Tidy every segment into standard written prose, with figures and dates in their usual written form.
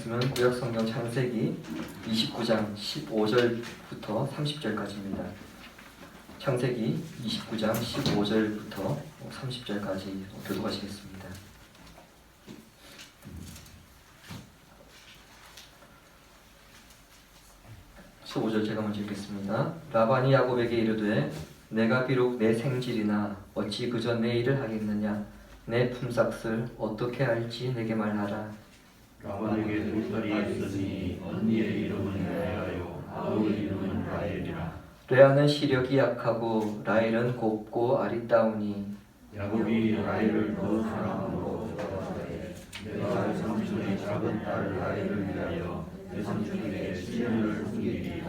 말씀은 구약성경 창세기 29장 15절부터 30절까지입니다. 창세기 29장 15절부터 30절까지 교독하시겠습니다. 15절 제가 먼저 읽겠습니다. 라반이 야곱에게 이르되 내가 비록 내 생질이나 어찌 그저 내 일을 하겠느냐. 내 품삯을 어떻게 할지 내게 말하라. 라반에게 두 딸이 있으니 언니의 이름은 레아요 아우의 이름은 라헬이라. 레아는 시력이 약하고 라헬은 곱고 아리따우니 야곱이 라헬을 더 사랑함으로 돌아가되 내가 내 삼촌의 작은 딸 라헬을 위하여 내 삼촌에게 시련을 숨기리라.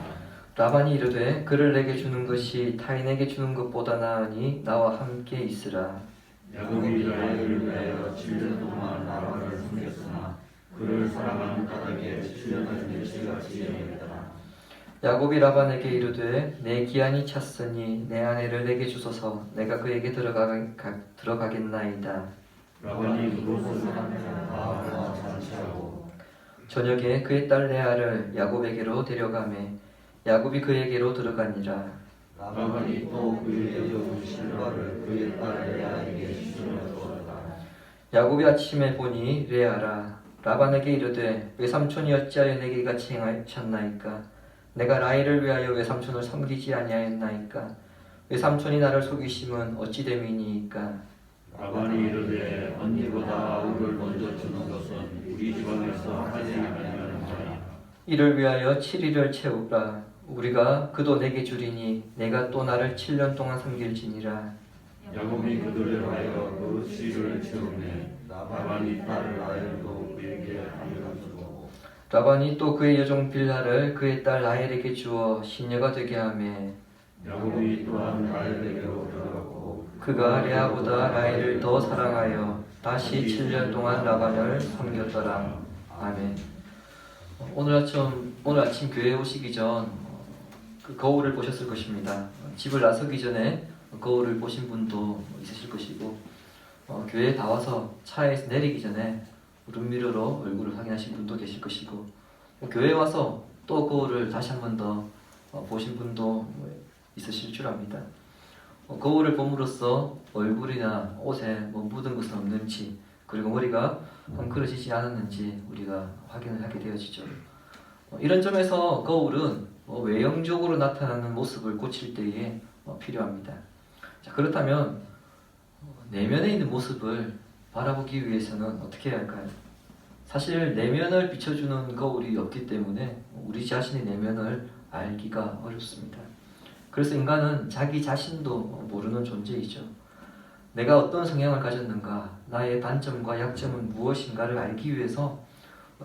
라반이 이르되 그를 내게 주는 것이 타인에게 주는 것보다 나으니 나와 함께 있으라. 야곱이 라헬을 위하여 7년 동안 라반을 숨겼으나 그를 사랑하는 까닭에 7년을 멸치같이 여겼더라. 야곱이 라반에게 이르되 내 기한이 찼으니 내 아내를 내게 주소서 내가 그에게 들어가겠나이다. 라반이 그것을 다 잔치하고 저녁에 그의 딸 레아를 야곱에게로 데려가매 야곱이 그에게로 들어가니라. 라반이 또 그의 여종 실바를 그의 딸 레아에게 시주며 주었다. 야곱이 아침에 보니 레아라. 라반에게 이르되 외삼촌이 어찌하여 내게 같이 행하셨나이까. 내가 라헬을 위하여 외삼촌을 섬기지 아니하였나이까. 외삼촌이 나를 속이심은 어찌 됨이니이까. 라반이 이르되 언니보다 아우를 먼저 주는 것은 우리 지방에서 하지 아니하느니라. 이를 위하여 7일을 채우라. 우리가 그도 내게 주리니 내가 또 나를 7년 동안 섬길지니라. 야곱이 그들을 하여 그 7일을 채우매 라반이 딸 라헬도 그에게 알려주고 라반이 또 그의 여종 빌하를 그의 딸 라헬에게 주어 시녀가 되게 하매 야곱이 또한 라헬에게로 들어갔고 그가 레아보다 라헬을 더 사랑하여 다시 7년 동안 라반을 섬겼더라. 아멘. 오늘 아침 교회에 오시기 전 그 거울을 보셨을 것입니다. 집을 나서기 전에 거울을 보신 분도 있으실 것이고 교회에 다 와서 차에서 내리기 전에 룸미러로 얼굴을 확인하신 분도 계실 것이고 교회에 와서 또 거울을 다시 한 번 더 보신 분도 있으실 줄 압니다. 거울을 봄으로써 얼굴이나 옷에 묻은 것은 없는지 그리고 머리가 헝클어지지 않았는지 우리가 확인을 하게 되어지죠. 이런 점에서 거울은 외형적으로 나타나는 모습을 고칠 때에 필요합니다. 자, 그렇다면 내면에 있는 모습을 바라보기 위해서는 어떻게 해야 할까요? 사실 내면을 비춰주는 거울이 없기 때문에 우리 자신의 내면을 알기가 어렵습니다. 그래서 인간은 자기 자신도 모르는 존재이죠. 내가 어떤 성향을 가졌는가, 나의 단점과 약점은 무엇인가를 알기 위해서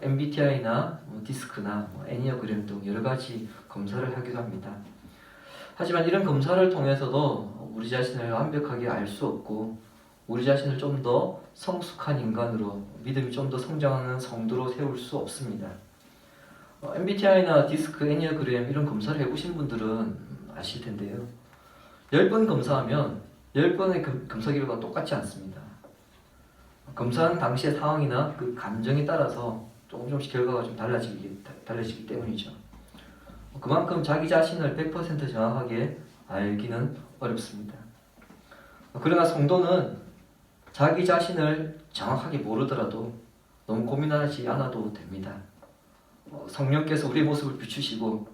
MBTI나 디스크나 애니어그램 등 여러 가지 검사를 하기도 합니다. 하지만 이런 검사를 통해서도 우리 자신을 완벽하게 알 수 없고 우리 자신을 좀 더 성숙한 인간으로 믿음이 좀 더 성장하는 성도로 세울 수 없습니다. MBTI나 디스크, 애니어그램 이런 검사를 해보신 분들은 아실 텐데요. 10번 검사하면 10번의 검사 결과가 똑같지 않습니다. 검사하는 당시의 상황이나 그 감정에 따라서 조금씩 결과가 좀 달라지기 때문이죠. 그만큼 자기 자신을 100% 정확하게 알기는 어렵습니다. 그러나 성도는 자기 자신을 정확하게 모르더라도 너무 고민하지 않아도 됩니다. 성령께서 우리의 모습을 비추시고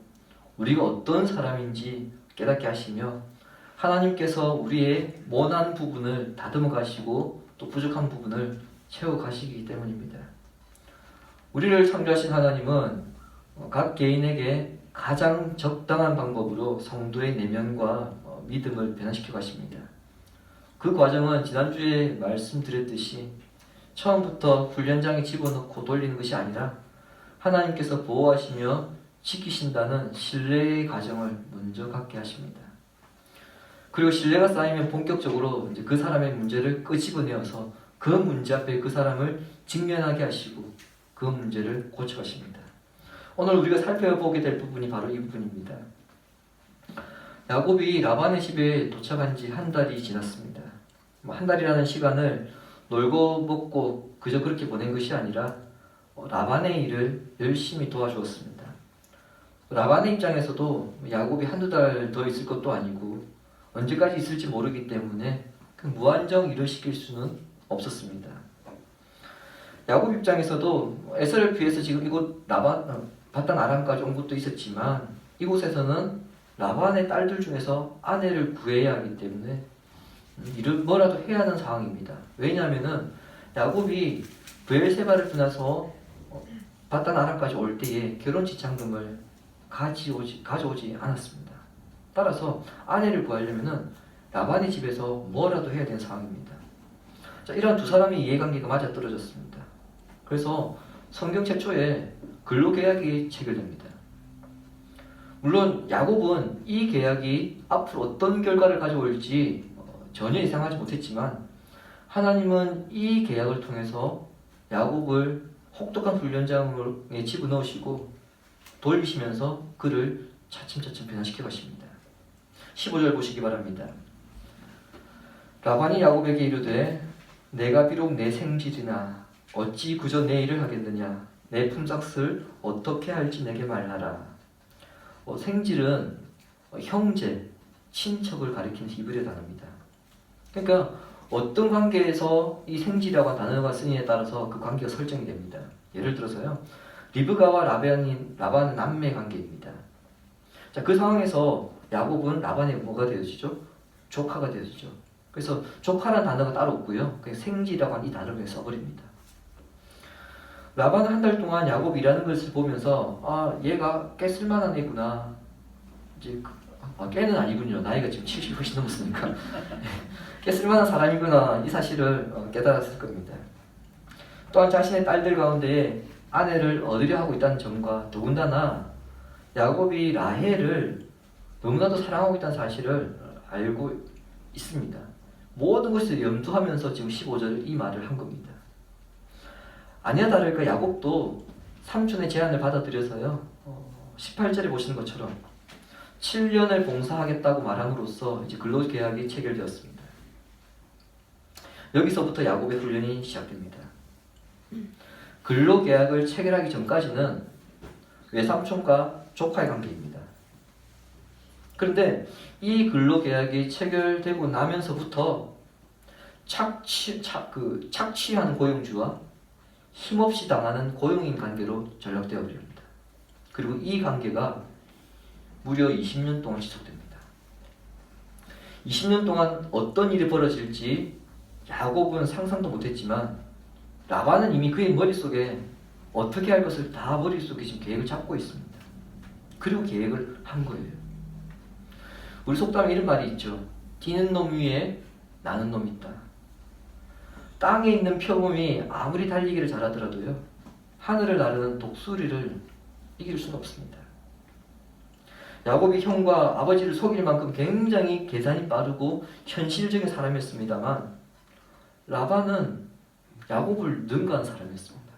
우리가 어떤 사람인지 깨닫게 하시며 하나님께서 우리의 모난 부분을 다듬어 가시고 또 부족한 부분을 채워 가시기 때문입니다. 우리를 창조하신 하나님은 각 개인에게 가장 적당한 방법으로 성도의 내면과 믿음을 변화시켜 가십니다. 그 과정은 지난주에 말씀드렸듯이 처음부터 훈련장에 집어넣고 돌리는 것이 아니라 하나님께서 보호하시며 지키신다는 신뢰의 과정을 먼저 갖게 하십니다. 그리고 신뢰가 쌓이면 본격적으로 이제 그 사람의 문제를 끄집어내어서 그 문제 앞에 그 사람을 직면하게 하시고 그 문제를 고쳐가십니다. 오늘 우리가 살펴보게 될 부분이 바로 이 부분입니다. 야곱이 라반의 집에 도착한 지 한 달이 지났습니다. 한 달이라는 시간을 놀고 먹고 그저 그렇게 보낸 것이 아니라 라반의 일을 열심히 도와주었습니다. 라반의 입장에서도 야곱이 한두 달 더 있을 것도 아니고 언제까지 있을지 모르기 때문에 그 무한정 일을 시킬 수는 없었습니다. 야곱 입장에서도 에서를 피해서 지금 이곳 바단 아람까지 온 것도 있었지만 이곳에서는 라반의 딸들 중에서 아내를 구해야 하기 때문에 이를 뭐라도 해야 하는 상황입니다. 왜냐하면은 야곱이 브엘세바를 떠나서 바단 아람까지 올 때에 결혼 지참금을 가져오지 않았습니다. 따라서 아내를 구하려면은 라반의 집에서 뭐라도 해야 되는 상황입니다. 자, 이러한 두 사람의 이해관계가 맞아떨어졌습니다. 그래서 성경 최초에 근로계약이 체결됩니다. 물론 야곱은 이 계약이 앞으로 어떤 결과를 가져올지 전혀 예상하지 못했지만 하나님은 이 계약을 통해서 야곱을 혹독한 훈련장에 집어넣으시고 돌리시면서 그를 차츰차츰 변화시켜 가십니다. 15절 보시기 바랍니다. 라반이 야곱에게 이르되 내가 비록 내 생질이나 어찌 그저 내 일을 하겠느냐 내 품삯을 어떻게 할지 내게 말하라. 생질은 형제, 친척을 가리키는 히브리 단어입니다. 그러니까 어떤 관계에서 이 생질이라고 하는 단어가 쓰느냐에 따라서 그 관계가 설정이 됩니다. 예를 들어서요, 리브가와 라반은 남매 관계입니다. 자, 그 상황에서 야곱은 라반의 뭐가 되어지죠? 조카가 되어지죠. 그래서 조카라는 단어가 따로 없고요, 그냥 생질이라고 하는 이 단어를 그냥 써버립니다. 라반은 한 달 동안 야곱이 일하는 것을 보면서 얘가 꽤 쓸만한 애구나. 이제 꽤는 아니군요. 나이가 지금 70이 훨씬 넘었으니까 꽤 쓸만한 사람이구나. 이 사실을 깨달았을 겁니다. 또한 자신의 딸들 가운데 아내를 얻으려 하고 있다는 점과 더군다나 야곱이 라헬을 너무나도 사랑하고 있다는 사실을 알고 있습니다. 모든 것을 염두하면서 지금 15절 이 말을 한 겁니다. 아니야 다를까 야곱도 삼촌의 제안을 받아들여서요, 18절에 보시는 것처럼 7년을 봉사하겠다고 말함으로써 이제 근로계약이 체결되었습니다. 여기서부터 야곱의 훈련이 시작됩니다. 근로계약을 체결하기 전까지는 외삼촌과 조카의 관계입니다. 그런데 이 근로계약이 체결되고 나면서부터 착취하는 고용주와 힘없이 당하는 고용인 관계로 전락되어 버립니다. 그리고 이 관계가 무려 20년 동안 지속됩니다. 20년 동안 어떤 일이 벌어질지 야곱은 상상도 못했지만 라반은 이미 그의 머릿속에 어떻게 할 것을 다 머릿속에 지금 계획을 잡고 있습니다. 그리고 계획을 한 거예요. 우리 속담에 이런 말이 있죠. 뛰는 놈 위에 나는 놈이 있다. 땅에 있는 표범이 아무리 달리기를 잘하더라도요, 하늘을 나르는 독수리를 이길 수는 없습니다. 야곱이 형과 아버지를 속일 만큼 굉장히 계산이 빠르고 현실적인 사람이었습니다만 라반은 야곱을 능가한 사람이었습니다.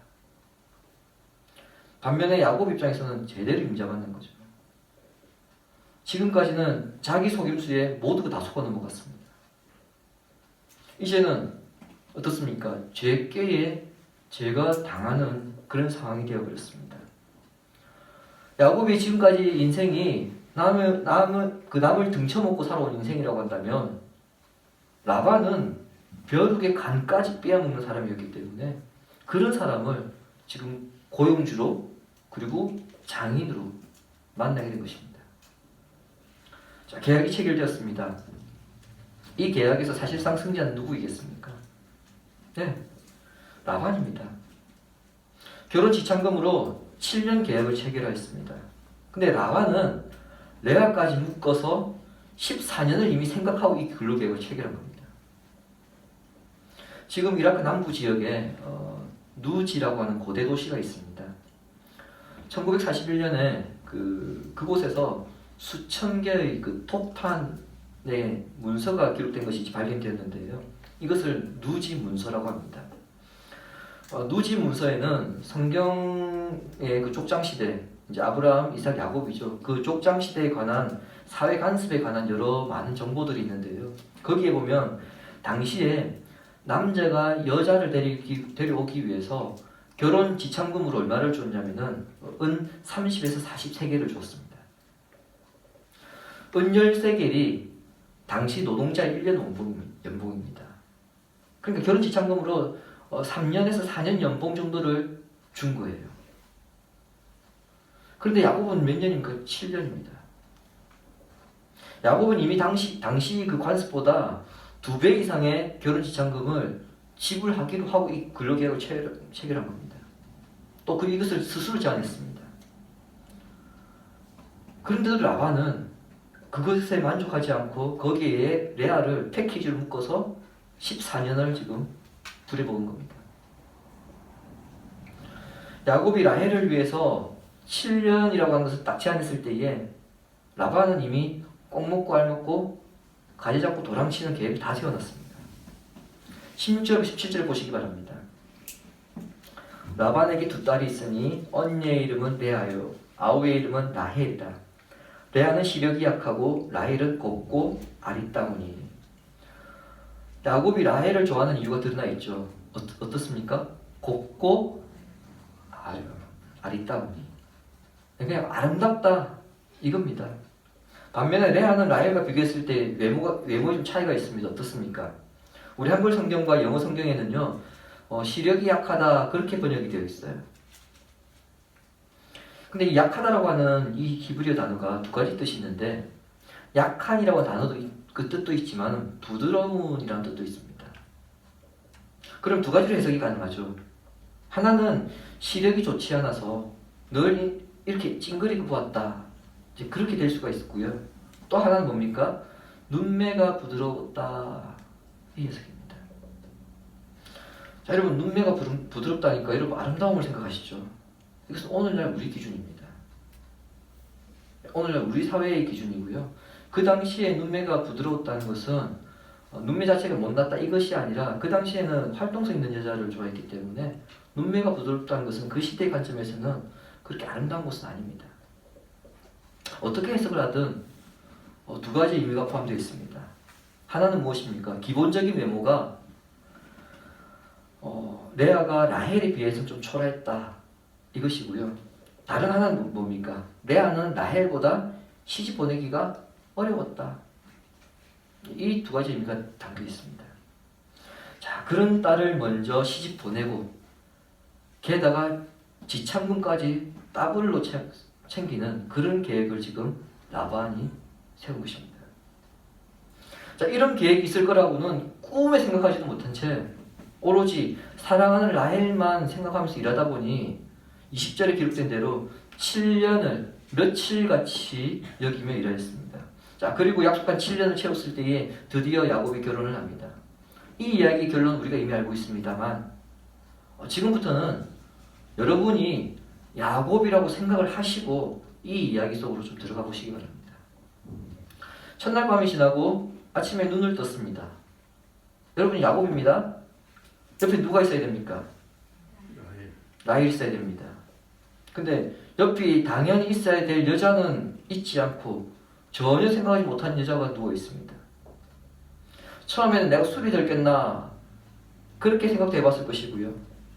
반면에 야곱 입장에서는 제대로 임자받는 거죠. 지금까지는 자기 속임수에 모두가 다 속아 넘어갔습니다. 이제는 어떻습니까? 죄께에 죄가 당하는 그런 상황이 되어버렸습니다. 야곱이 지금까지 인생이 남을 등쳐먹고 살아온 인생이라고 한다면 라반은 벼룩의 간까지 빼앗먹는 사람이었기 때문에 그런 사람을 지금 고용주로 그리고 장인으로 만나게 된 것입니다. 자, 계약이 체결되었습니다. 이 계약에서 사실상 승자는 누구이겠습니까? 네, 라반입니다. 결혼 지참금으로 7년 계약을 체결하였습니다. 근데 라반은 레아까지 묶어서 14년을 이미 생각하고 이 근로계약을 체결한 겁니다. 지금 이라크 남부 지역에 누지라고 하는 고대 도시가 있습니다. 1941년에 그곳에서 수천 개의 폭탄의 문서가 기록된 것이 발견되었는데요. 이것을 누지 문서라고 합니다. 누지 문서에는 성경의 족장 시대, 이제 아브라함, 이삭, 야곱이죠. 그 족장 시대에 관한 사회 간섭에 관한 여러 많은 정보들이 있는데요. 거기에 보면 당시에 남자가 여자를 데려오기 위해서 결혼 지참금으로 얼마를 줬냐면은 은 30에서 43개를 줬습니다. 은 13개이 당시 노동자 1년 연봉입니다. 그러니까 결혼 지참금으로 3년에서 4년 연봉 정도를 준 거예요. 그런데 야곱은 몇 년입니까? 7년입니다. 야곱은 이미 당시 그 관습보다 2배 이상의 결혼 지참금을 지불하기로 하고 이 근로계약을 체결한 겁니다. 또 이것을 스스로 제안했습니다. 그런데도 라반은 그것에 만족하지 않고 거기에 레아를 패키지로 묶어서 14년을 지금 부려먹은 겁니다. 야곱이 라헬을 위해서 7년이라고 하는 것을 딱 제안했을 때에 라반은 이미 꼭 먹고 알 먹고 가지 잡고 도랑치는 계획을 다 세워놨습니다. 16절, 17절 보시기 바랍니다. 라반에게 2딸이 있으니 언니의 이름은 레아요 아우의 이름은 라헬이라. 레아는 시력이 약하고 라헬은 곱고 아리따우니. 야곱이 라헬을 좋아하는 이유가 드러나 있죠. 어떻습니까? 곱고 아리따우니. 그냥 아름답다 이겁니다. 반면에 레아는 라헬과 비교했을 때 외모에 좀 차이가 있습니다. 어떻습니까? 우리 한글 성경과 영어 성경에는요, 시력이 약하다 그렇게 번역이 되어 있어요. 근데 이 약하다라고 하는 이 히브리어 단어가 2가지 뜻이 있는데, 약한이라고 하는 단어도 그 뜻도 있지만 부드러운이라는 뜻도 있습니다. 그럼 2가지로 해석이 가능하죠. 하나는 시력이 좋지 않아서 늘 이렇게 찡그리고 보았다. 이제 그렇게 될 수가 있고요. 또 하나는 뭡니까? 눈매가 부드러웠다. 이 해석입니다. 자, 여러분, 눈매가 부드럽다니까 여러분 아름다움을 생각하시죠. 이것은 오늘날 우리 기준입니다. 오늘날 우리 사회의 기준이고요. 그 당시에 눈매가 부드러웠다는 것은 눈매 자체가 못났다 이것이 아니라 그 당시에는 활동성 있는 여자를 좋아했기 때문에 눈매가 부드럽다는 것은 그 시대의 관점에서는 그렇게 아름다운 것은 아닙니다. 어떻게 해석을 하든 2가지 의미가 포함되어 있습니다. 하나는 무엇입니까? 기본적인 외모가 레아가 라헬에 비해서 좀 초라했다 이것이고요. 다른 하나는 뭡니까? 레아는 라헬보다 시집 보내기가 어려웠다. 이 2가지 의미가 담겨 있습니다. 자, 그런 딸을 먼저 시집 보내고 게다가 지참금까지 더블로 챙기는 그런 계획을 지금 라반이 세운 것입니다. 자, 이런 계획이 있을 거라고는 꿈에 생각하지도 못한 채 오로지 사랑하는 라헬만 생각하면서 일하다 보니 20절에 기록된 대로 7년을 며칠같이 여기며 일하였습니다. 자, 그리고 약속한 7년을 채웠을 때에 드디어 야곱이 결혼을 합니다. 이 이야기의 결론은 우리가 이미 알고 있습니다만 지금부터는 여러분이 야곱이라고 생각을 하시고 이 이야기 속으로 좀 들어가 보시기 바랍니다. 첫날 밤이 지나고 아침에 눈을 떴습니다. 여러분 야곱입니다. 옆에 누가 있어야 됩니까? 라헬이 있어야 됩니다. 근데 옆에 당연히 있어야 될 여자는 있지 않고 전혀 생각하지 못한 여자가 누워 있습니다. 처음에는 내가 술이 들겠나 그렇게 생각도 해봤을 것이고요.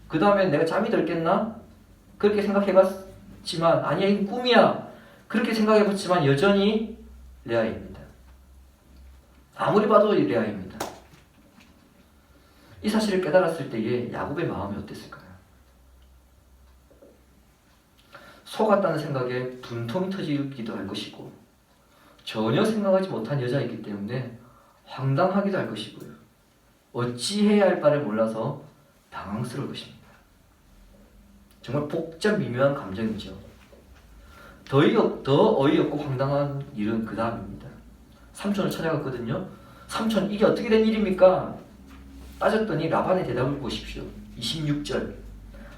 그 다음에 내가 잠이 들겠나 그렇게 생각해봤지만 아니야 이건 꿈이야 그렇게 생각해봤지만 여전히 레아입니다. 아무리 봐도 레아입니다. 이 사실을 깨달았을 때에 야곱의 마음이 어땠을까요? 속았다는 생각에 분통이 터지기도 할 것이고 전혀 생각하지 못한 여자이기 때문에 황당하기도 할 것이고요. 어찌해야 할 바를 몰라서 당황스러울 것입니다. 정말 복잡 미묘한 감정이죠. 더 어이없고 황당한 일은 그 다음입니다. 삼촌을 찾아갔거든요. 삼촌 이게 어떻게 된 일입니까? 따졌더니 라반의 대답을 보십시오. 26절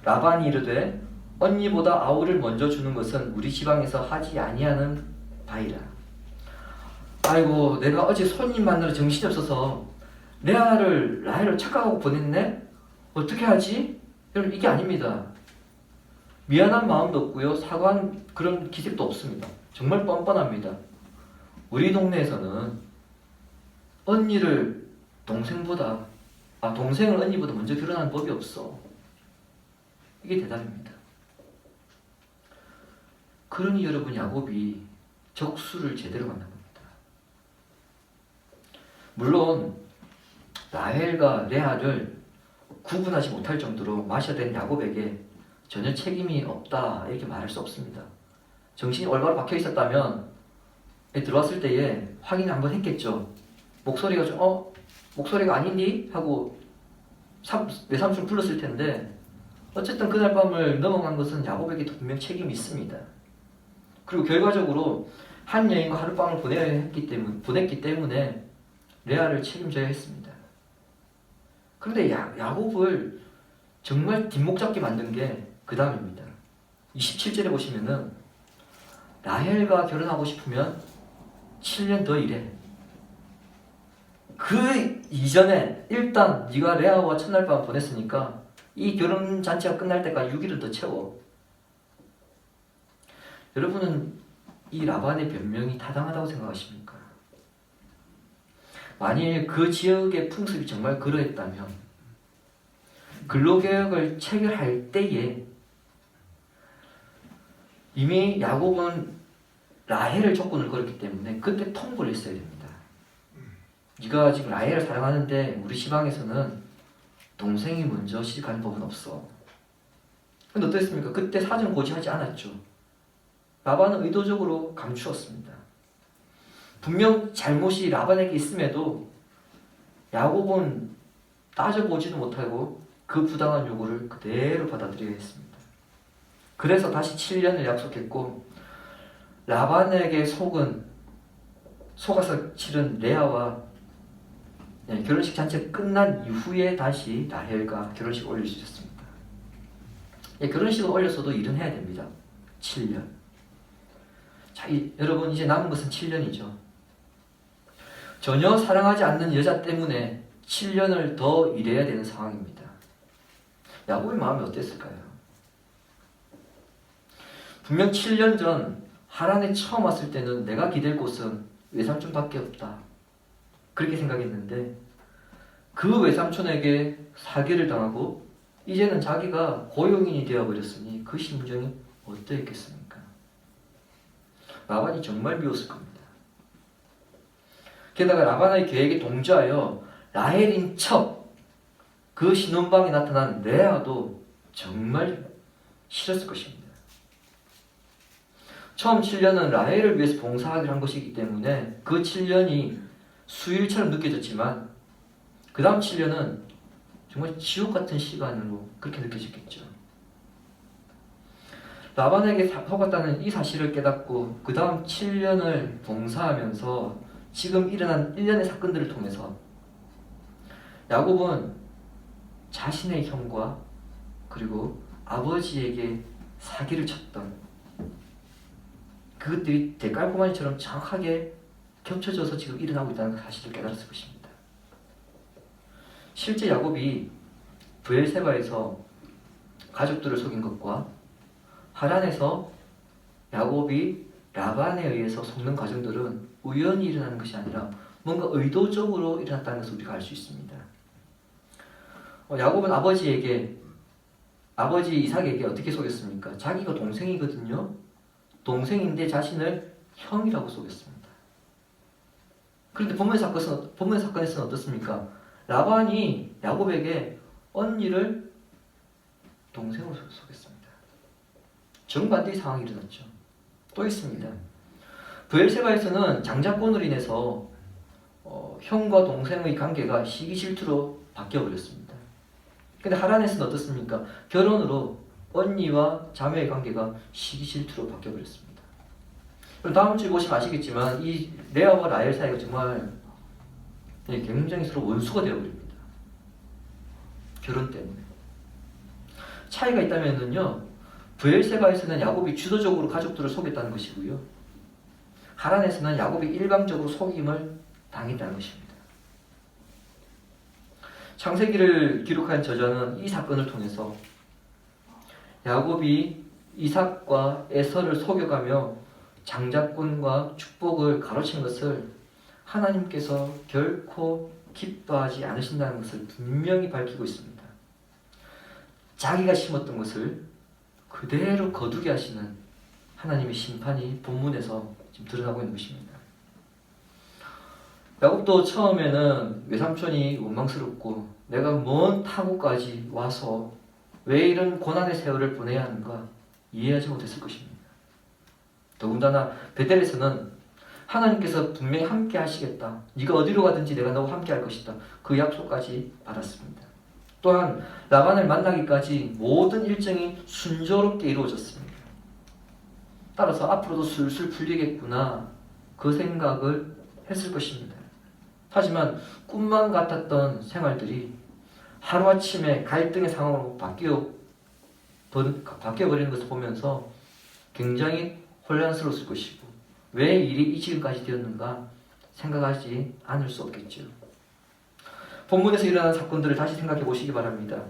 라반이 이르되 언니보다 아우를 먼저 주는 것은 우리 지방에서 하지 아니하는 바이라. 아이고 내가 어제 손님 만나러 정신이 없어서 라헬을 착각하고 보냈네? 어떻게 하지? 여러분 이게 아닙니다. 미안한 마음도 없고요. 사과한 그런 기색도 없습니다. 정말 뻔뻔합니다. 우리 동네에서는 동생을 언니보다 먼저 결혼하는 법이 없어. 이게 대답입니다. 그러니 여러분, 야곱이 적수를 제대로 만난 겁니다. 물론 라헬과 레아를 구분하지 못할 정도로 마셔된 야곱에게 전혀 책임이 없다 이렇게 말할 수 없습니다. 정신이 올바로 박혀 있었다면 들어왔을 때에 확인을 한번 했겠죠. 목소리가 좀 목소리가 아닌디? 하고 외삼촌을 불렀을 텐데, 어쨌든 그날 밤을 넘어간 것은 야곱에게 분명 책임이 있습니다. 그리고 결과적으로 한 여인과 하룻밤을 보냈기 때문에 레아를 책임져야 했습니다. 그런데 야곱을 정말 뒷목 잡게 만든 게 그 다음입니다. 27절에 보시면은 라헬과 결혼하고 싶으면 7년 더 일해. 그 이전에 일단 네가 레아와 첫날 밤 보냈으니까 이 결혼 잔치가 끝날 때까지 6일은 더 채워. 여러분은 이 라반의 변명이 타당하다고 생각하십니까? 만일 그 지역의 풍습이 정말 그러했다면 근로개혁을 체결할 때에 이미 야곱은 라헬을 조건을 걸었기 때문에 그때 통보를 했어야 됩니다. 네가 지금 라헬을 사랑하는데 우리 시방에서는 동생이 먼저 시집가는 법은 없어. 근데 어땠습니까? 그때 사전 고지하지 않았죠. 라반은 의도적으로 감추었습니다. 분명 잘못이 라반에게 있음에도 야곱은 따져보지도 못하고 그 부당한 요구를 그대로 받아들여야 했습니다. 그래서 다시 7년을 약속했고, 라반에게 속아서 치른 레아와 결혼식 잔치가 끝난 이후에 다시 라헬과 결혼식을 올릴 수 있었습니다. 결혼식을 올렸어도 일은 해야 됩니다. 7년. 자, 여러분, 이제 남은 것은 7년이죠. 전혀 사랑하지 않는 여자 때문에 7년을 더 일해야 되는 상황입니다. 야곱의 마음이 어땠을까요? 분명 7년 전 하란에 처음 왔을 때는 내가 기댈 곳은 외삼촌밖에 없다, 그렇게 생각했는데 그 외삼촌에게 사기를 당하고 이제는 자기가 고용인이 되어버렸으니 그 심정이 어떠했겠습니까? 라반이 정말 미웠을 겁니다. 게다가 라반의 계획에 동조하여 라헬인 척 그 신혼방에 나타난 레아도 정말 싫었을 것입니다. 처음 7년은 라헬을 위해서 봉사하기로 한 것이기 때문에 그 7년이 수일처럼 느껴졌지만 그 다음 7년은 정말 지옥 같은 시간으로 그렇게 느껴졌겠죠. 라반에게 속았다는 이 사실을 깨닫고 그 다음 7년을 봉사하면서 지금 일어난 1년의 사건들을 통해서 야곱은 자신의 형과 그리고 아버지에게 사기를 쳤던 그것들이 대깔보마니처럼 정확하게 겹쳐져서 지금 일어나고 있다는 사실을 깨달았을 것입니다. 실제 야곱이 브엘세바에서 가족들을 속인 것과 하란에서 야곱이 라반에 의해서 속는 과정들은 우연히 일어나는 것이 아니라 뭔가 의도적으로 일어났다는 것을 우리가 알 수 있습니다. 야곱은 아버지 이삭에게 어떻게 속였습니까? 자기가 동생이거든요. 동생인데 자신을 형이라고 속였습니다. 그런데 본문의 사건에서는 어떻습니까? 라반이 야곱에게 언니를 동생으로 속였습니다. 정반대의 상황이 일어났죠. 또 있습니다. 브엘세바에서는 장자권으로 인해서 형과 동생의 관계가 시기 질투로 바뀌어버렸습니다. 근데 하란에서는 어떻습니까? 결혼으로 언니와 자매의 관계가 시기 질투로 바뀌어버렸습니다. 다음 주에 보시면 아시겠지만 이 레아와 라헬 사이가 정말 굉장히 서로 원수가 되어버립니다. 결혼 때문에. 차이가 있다면요, 브엘세바에서는 야곱이 주도적으로 가족들을 속였다는 것이고요, 하란에서는 야곱이 일방적으로 속임을 당했다는 것입니다. 창세기를 기록한 저자는 이 사건을 통해서 야곱이 이삭과 에서를 속여가며 장자권과 축복을 가로챈 것을 하나님께서 결코 기뻐하지 않으신다는 것을 분명히 밝히고 있습니다. 자기가 심었던 것을 그대로 거두게 하시는 하나님의 심판이 본문에서 지금 드러나고 있는 것입니다. 야곱도 처음에는 외삼촌이 원망스럽고 내가 먼 타국까지 와서 왜 이런 고난의 세월을 보내야 하는가 이해하지 못했을 것입니다. 더군다나 베델에서는 하나님께서 분명히 함께 하시겠다. 네가 어디로 가든지 내가 너와 함께 할 것이다. 그 약속까지 받았습니다. 또한 라반을 만나기까지 모든 일정이 순조롭게 이루어졌습니다. 따라서 앞으로도 술술 풀리겠구나 그 생각을 했을 것입니다. 하지만 꿈만 같았던 생활들이 하루아침에 갈등의 상황으로 바뀌어버리는 것을 보면서 굉장히 혼란스러웠을 것이고 왜 일이 이 지금까지 되었는가 생각하지 않을 수 없겠죠. 본문에서 일어난 사건들을 다시 생각해 보시기 바랍니다.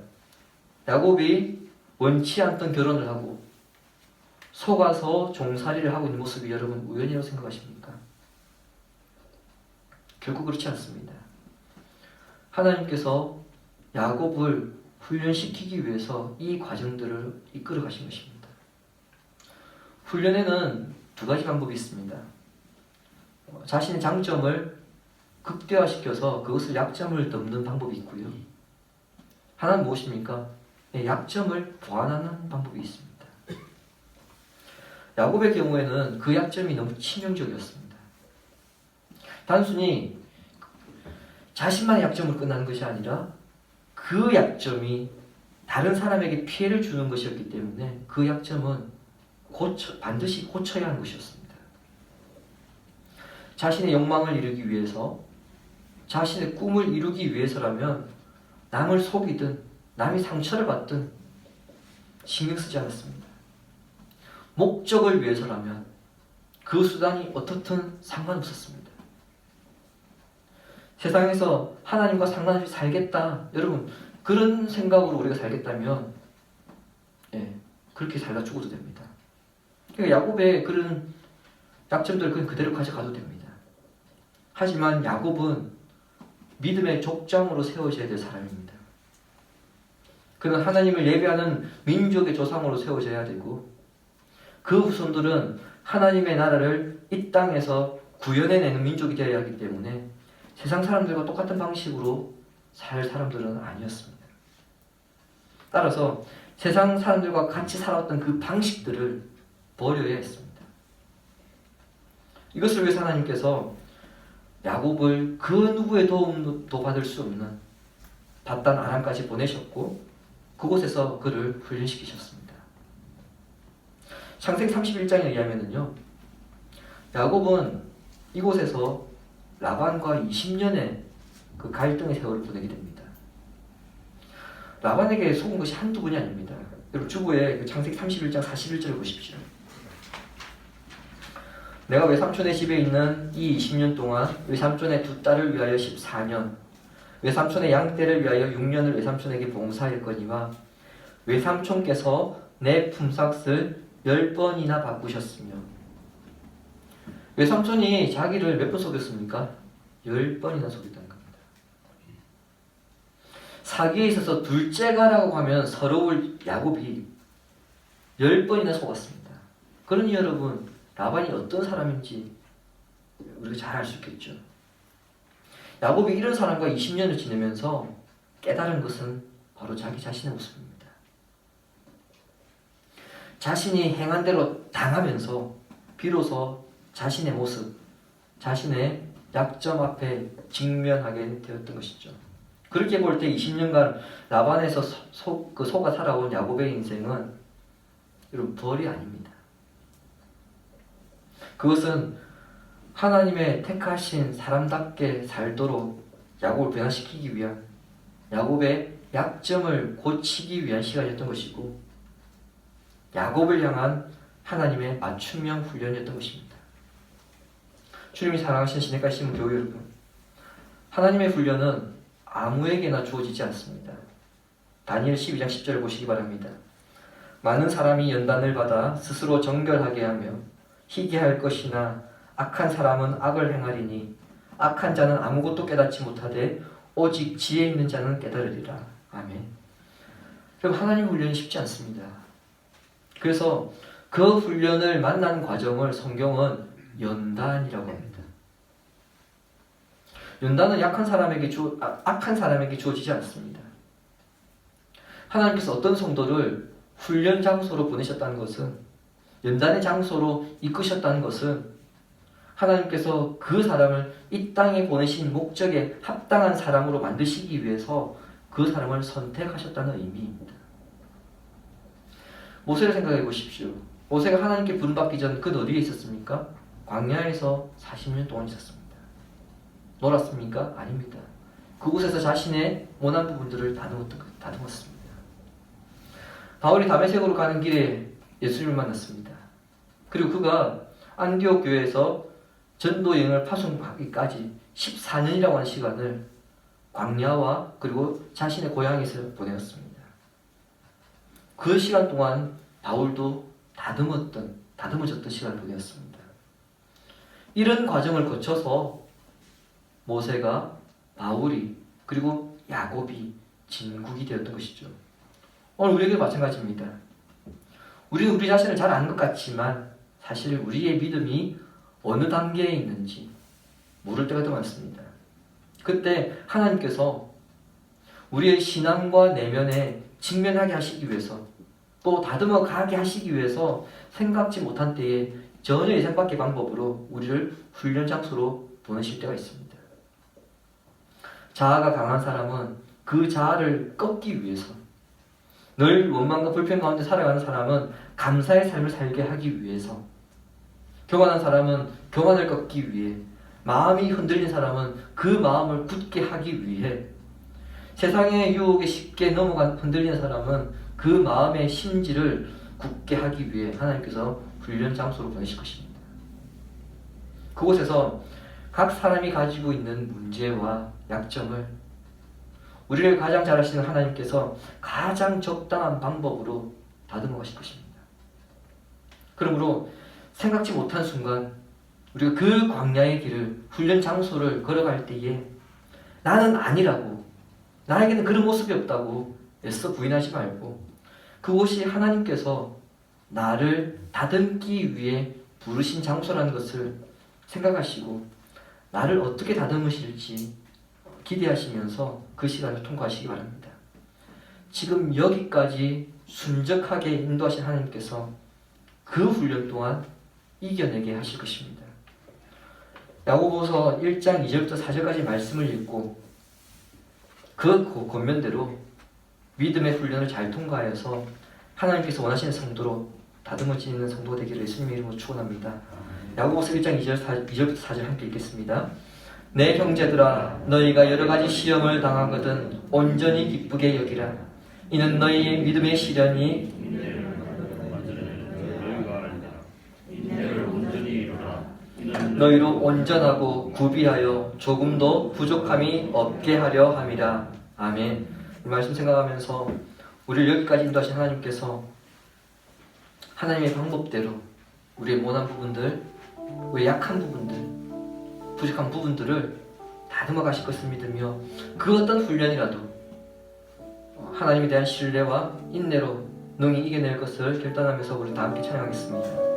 야곱이 원치 않던 결혼을 하고 속아서 종살이를 하고 있는 모습이 여러분 우연이라고 생각하십니까? 결코 그렇지 않습니다. 하나님께서 야곱을 훈련시키기 위해서 이 과정들을 이끌어 가신 것입니다. 훈련에는 두 가지 방법이 있습니다. 자신의 장점을 극대화시켜서 그것을 약점을 넘는 방법이 있고요. 하나는 무엇입니까? 약점을 보완하는 방법이 있습니다. 야곱의 경우에는 그 약점이 너무 치명적이었습니다. 단순히 자신만의 약점을 끝나는 것이 아니라 그 약점이 다른 사람에게 피해를 주는 것이었기 때문에 그 약점은 반드시 고쳐야 하는 것이었습니다. 자신의 욕망을 이루기 위해서, 자신의 꿈을 이루기 위해서라면 남을 속이든 남이 상처를 받든 신경 쓰지 않았습니다. 목적을 위해서라면 그 수단이 어떻든 상관없었습니다. 세상에서 하나님과 상관없이 살겠다. 여러분 그런 생각으로 우리가 살겠다면 그렇게 살다 죽어도 됩니다. 그러니까 야곱의 그런 약점들을 그냥 그대로 가져가도 됩니다. 하지만 야곱은 믿음의 족장으로 세워져야 될 사람입니다. 그는 하나님을 예배하는 민족의 조상으로 세워져야 되고 그 후손들은 하나님의 나라를 이 땅에서 구현해내는 민족이 되어야 하기 때문에 세상 사람들과 똑같은 방식으로 살 사람들은 아니었습니다. 따라서 세상 사람들과 같이 살았던 그 방식들을 버려야 했습니다. 이것을 위해서 하나님께서 야곱을 그 누구의 도움도 받을 수 없는 밧단 아람까지 보내셨고 그곳에서 그를 훈련시키셨습니다. 창세기 31장에 의하면요, 야곱은 이곳에서 라반과 20년의 그 갈등의 세월을 보내게 됩니다. 라반에게 속은 것이 한두 번이 아닙니다. 여러분 주부의 창세기 31장 41절을 보십시오. 내가 외삼촌의 집에 있는 이 20년 동안 외삼촌의 두 딸을 위하여 14년, 외삼촌의 양떼를 위하여 6년을 외삼촌에게 봉사하였거니와 외삼촌께서 내 품삯을 10번이나 바꾸셨으며. 외삼촌이 자기를 몇 번 속였습니까? 10번이나 속였다는 겁니다. 사기에 있어서 둘째가라고 하면 서러울 야곱이 10번이나 속았습니다. 그러니 여러분 라반이 어떤 사람인지 우리가 잘 알 수 있겠죠. 야곱이 이런 사람과 20년을 지내면서 깨달은 것은 바로 자기 자신의 모습입니다. 자신이 행한 대로 당하면서 비로소 자신의 모습, 자신의 약점 앞에 직면하게 되었던 것이죠. 그렇게 볼 때 20년간 라반에서 속아 살아온 야곱의 인생은 여러분 벌이 아닙니다. 그것은 하나님의 택하신 사람답게 살도록 야곱을 변화시키기 위한, 야곱의 약점을 고치기 위한 시간이었던 것이고 야곱을 향한 하나님의 맞춤형 훈련이었던 것입니다. 주님이 사랑하시는 시내가 심은 교회 여러분, 하나님의 훈련은 아무에게나 주어지지 않습니다. 다니엘 12장 10절을 보시기 바랍니다. 많은 사람이 연단을 받아 스스로 정결하게 하며 희귀할 것이나 악한 사람은 악을 행하리니 악한 자는 아무것도 깨닫지 못하되 오직 지혜 있는 자는 깨달으리라. 아멘. 그럼 하나님 훈련이 쉽지 않습니다. 그래서 그 훈련을 만난 과정을 성경은 연단이라고 합니다. 연단은 악한 사람에게 주어지지 않습니다. 하나님께서 어떤 성도를 훈련 장소로 보내셨다는 것은, 연단의 장소로 이끄셨다는 것은 하나님께서 그 사람을 이 땅에 보내신 목적에 합당한 사람으로 만드시기 위해서 그 사람을 선택하셨다는 의미입니다. 모세를 생각해 보십시오. 모세가 하나님께 부름받기 전 그 어디에 있었습니까? 광야에서 40년 동안 있었습니다. 놀았습니까? 아닙니다. 그곳에서 자신의 모난 부분들을 다듬었습니다. 바울이 다메섹으로 가는 길에 예수님을 만났습니다. 그리고 그가 안디옥 교회에서 전도 여행을 파송하기까지 14년이라고 하는 시간을 광야와 그리고 자신의 고향에서 보내었습니다. 그 시간 동안 바울도 다듬어졌던 시간을 보내었습니다. 이런 과정을 거쳐서 모세가, 바울이, 그리고 야곱이 진국이 되었던 것이죠. 오늘 우리에게 마찬가지입니다. 우리는 우리 자신을 잘 아는 것 같지만 사실 우리의 믿음이 어느 단계에 있는지 모를 때가 더 많습니다. 그때 하나님께서 우리의 신앙과 내면에 직면하게 하시기 위해서, 또 다듬어 가게 하시기 위해서 생각지 못한 때에 전혀 예상 밖의 방법으로 우리를 훈련 장소로 보내실 때가 있습니다. 자아가 강한 사람은 그 자아를 꺾기 위해서, 늘 원망과 불평 가운데 살아가는 사람은 감사의 삶을 살게 하기 위해서, 교만한 사람은 교만을 꺾기 위해, 마음이 흔들린 사람은 그 마음을 굳게 하기 위해, 세상의 유혹에 쉽게 흔들리는 사람은 그 마음의 심지를 굳게 하기 위해 하나님께서 훈련 장소로 보내실 것입니다. 그곳에서 각 사람이 가지고 있는 문제와 약점을 우리를 가장 잘 아시는 하나님께서 가장 적당한 방법으로 다듬어 가실 것입니다. 그러므로 생각지 못한 순간 우리가 그 광야의 길을, 훈련 장소를 걸어갈 때에 나는 아니라고, 나에게는 그런 모습이 없다고 애써 부인하지 말고, 그곳이 하나님께서 나를 다듬기 위해 부르신 장소라는 것을 생각하시고 나를 어떻게 다듬으실지 기대하시면서 그 시간을 통과하시기 바랍니다. 지금 여기까지 순적하게 인도하신 하나님께서 그 훈련 동안 이겨내게 하실 것입니다. 야고보서 1장 2절부터 4절까지 말씀을 읽고 그 권면대로 믿음의 훈련을 잘 통과하여서 하나님께서 원하시는 성도로 다듬어지는 성도가 되기를 예수님의 이름으로 축원합니다. 야고보서 1장 2절부터 4절 함께 읽겠습니다. 내 형제들아, 너희가 여러 가지 시험을 당하거든 온전히 기쁘게 여기라. 이는 너희의 믿음의 시련이 너희로 온전하고 구비하여 조금도 부족함이 없게 하려 함이라. 아멘. 이 말씀 생각하면서 우리를 여기까지 인도하신 하나님께서 하나님의 방법대로 우리의 모난 부분들, 우리의 약한 부분들, 부족한 부분들을 다듬어 가실 것을 믿으며 그 어떤 훈련이라도 하나님에 대한 신뢰와 인내로 능히 이겨낼 것을 결단하면서 우리 다 함께 찬양하겠습니다.